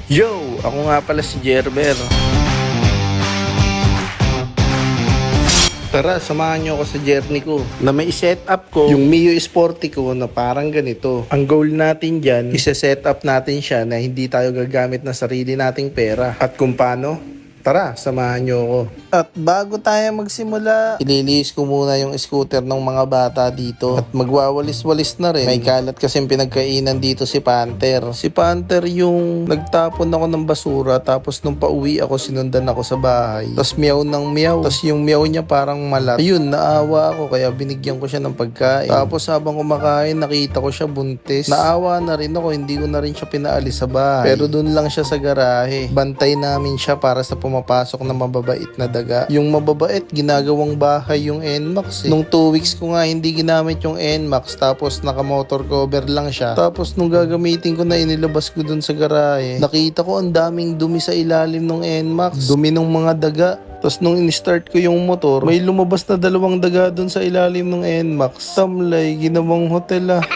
Yo! Ako nga pala si Jerber. Tara, samahan nyo ako sa journey ko na may set up ko yung Mio Sporty ko na parang ganito. Ang goal natin dyan, isa-set up natin siya na hindi tayo gagamit ng sarili nating pera. At kung paano, tara, samahan nyo ako. At bago tayo magsimula, ililinis ko muna yung scooter ng mga bata dito. At magwawalis-walis na rin. May kalat kasi pinagkainan dito si Panther. Si Panther yung nagtapon ako ng basura. Tapos nung pauwi ako, sinundan ako sa bahay. Tapos meow ng meow. Tapos yung meow niya parang malat. Ayun, naawa ako kaya binigyan ko siya ng pagkain. Tapos habang kumakain, nakita ko siya buntis. Naawa na rin ako, hindi ko na rin siya pinaalis sa bahay. Pero dun lang siya sa garahe. Bantay namin siya para sa pumapasok na mababait na daga. Yung mababait, ginagawang bahay yung NMAX Nung 2 weeks ko nga hindi ginamit yung NMAX, tapos naka-motor cover lang siya. Tapos nung gagamitin ko na, inilabas ko dun sa garahe, nakita ko ang daming dumi sa ilalim ng NMAX. Dumi ng mga daga. Tapos nung in-start ko yung motor, may lumabas na 2 daga dun sa ilalim ng NMAX. Tamlay, ginawang hotel ah.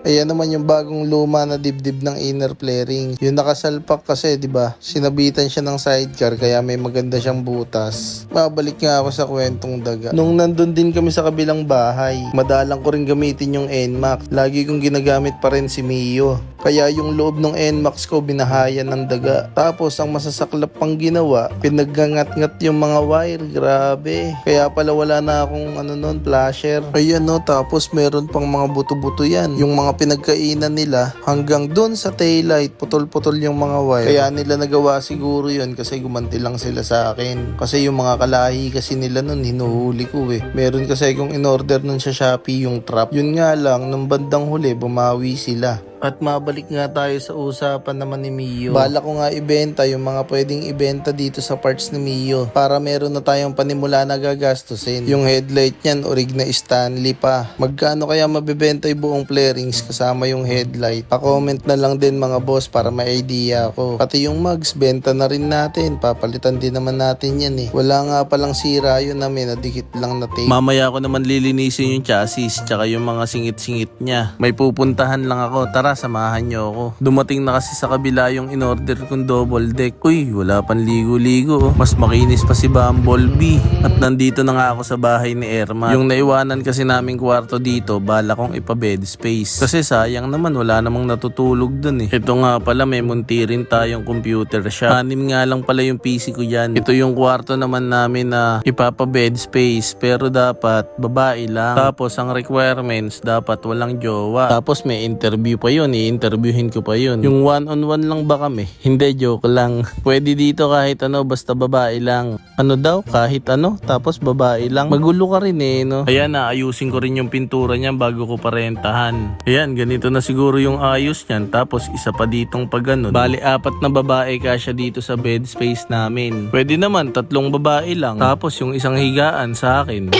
Ayan naman yung bagong luma na dibdib ng inner flaring. Yung nakasalpak kasi, di ba? Sinabitan siya ng sidecar kaya may maganda siyang butas. Mabalik nga ako sa kwentong daga. Nung nandun din kami sa kabilang bahay, madalang ko rin gamitin yung NMAX. Lagi kong ginagamit pa rin si Mio. Kaya yung loob ng NMAX ko binahayan ng daga. Tapos ang masasaklap pang ginawa, pinaggangat-ngat yung mga wire. Grabe. Kaya pala wala na akong flasher. Ayan no, tapos meron pang mga buto-buto yan. Yung mga pinagkainan nila hanggang dun sa taillight, putol-putol yung mga wire. Kaya nila nagawa siguro yun kasi gumanti lang sila sa akin. Kasi yung mga kalahi kasi nila nun, hinuhuli ko eh. Meron kasi kung in-order nun sa Shopee yung trap. Yun nga lang, nung bandang huli, bumawi sila. At mabalik nga tayo sa usapan naman ni Mio. Bala ko nga ibenta yung mga pwedeng ibenta dito sa parts ni Mio para meron na tayong panimula na gagastusin. Yung headlight niyan, orig na Stanley pa. Magkano kaya mabibenta yung buong flarings kasama yung headlight? Pa-comment na lang din mga boss para may idea ako. Pati yung mugs, benta na rin natin. Papalitan din naman natin yan eh. Wala nga palang sira yun namin, nadikit lang na tape. Mamaya ko naman lilinisin yung chassis tsaka yung mga singit-singit niya. May pupuntahan lang ako. Tara, samahan nyo ako. Dumating na kasi sa kabila yung in-order kong double deck. Uy, wala pang ligo-ligo. Mas makinis pa si Bumblebee. At nandito na nga ako sa bahay ni Erma. Yung naiwanan kasi naming kwarto dito, bala kong ipa-bed space. Kasi sayang naman, wala namang natutulog dun eh. Ito nga pala, may munti rin tayong computer shop. 6 nga lang pala yung PC ko dyan. Ito yung kwarto naman namin na ipapa-bed space. Pero dapat babae lang. Tapos ang requirements, dapat walang jowa. Tapos may interview pa yun, i-interviewin ko pa yun. Yung one-on-one lang ba kami? Hindi, joke lang. Pwede dito kahit ano, basta babae lang. Ano daw? Kahit ano? Tapos babae lang. Magulo ka rin eh, no? Ayan, naayusin ko rin yung pintura niya bago ko parentahan. Ayan, ganito na siguro yung ayos niyan. Tapos isa pa ditong pag ganun. Bali, 4 na babae kasya dito sa bed space namin. Pwede naman, 3 babae lang. Tapos yung isang higaan sa akin.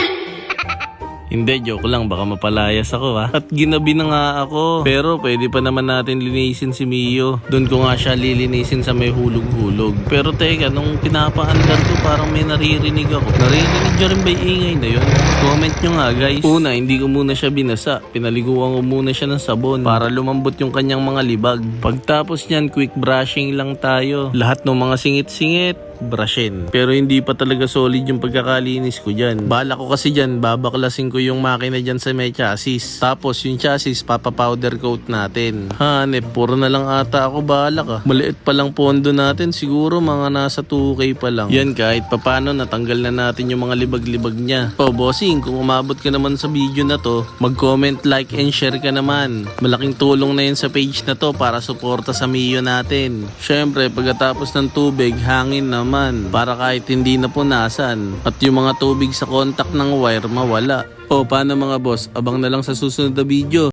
Hindi, joke lang. Baka mapalayas ako ha. At ginabi na nga ako. Pero pwede pa naman natin linisin si Mio. Doon ko nga siya lilinisin sa may hulog-hulog. Pero teka, nung pinapaandar ko parang may naririnig ako. Naririnig nyo rin ba yung ingay na yun? Comment nyo nga guys. Una, hindi ko muna siya binasa. Pinaliguan ko muna siya ng sabon para lumambot yung kanyang mga libag. Pagtapos nyan, quick brushing lang tayo. Lahat ng mga singit-singit, brushin. Pero hindi pa talaga solid yung pagkakalinis ko dyan. Bala ko kasi dyan, babaklasin ko yung makina dyan sa may chassis. Tapos yung chassis, papapowder coat natin. Hanep, puro na lang ata ako balak ah. Maliit pa lang pondo natin, siguro mga nasa 2K pa lang. Yan, kahit papano natanggal na natin yung mga libag-libag niya. O bossing, kung umabot ka naman sa video na to, mag-comment, like, and share ka naman. Malaking tulong na yun sa page na to para suporta sa Mio natin. Syempre, pagkatapos ng tubig, hangin na para kahit hindi na punasan at yung mga tubig sa contact ng wire mawala. O paano mga boss, abang na lang sa susunod na video.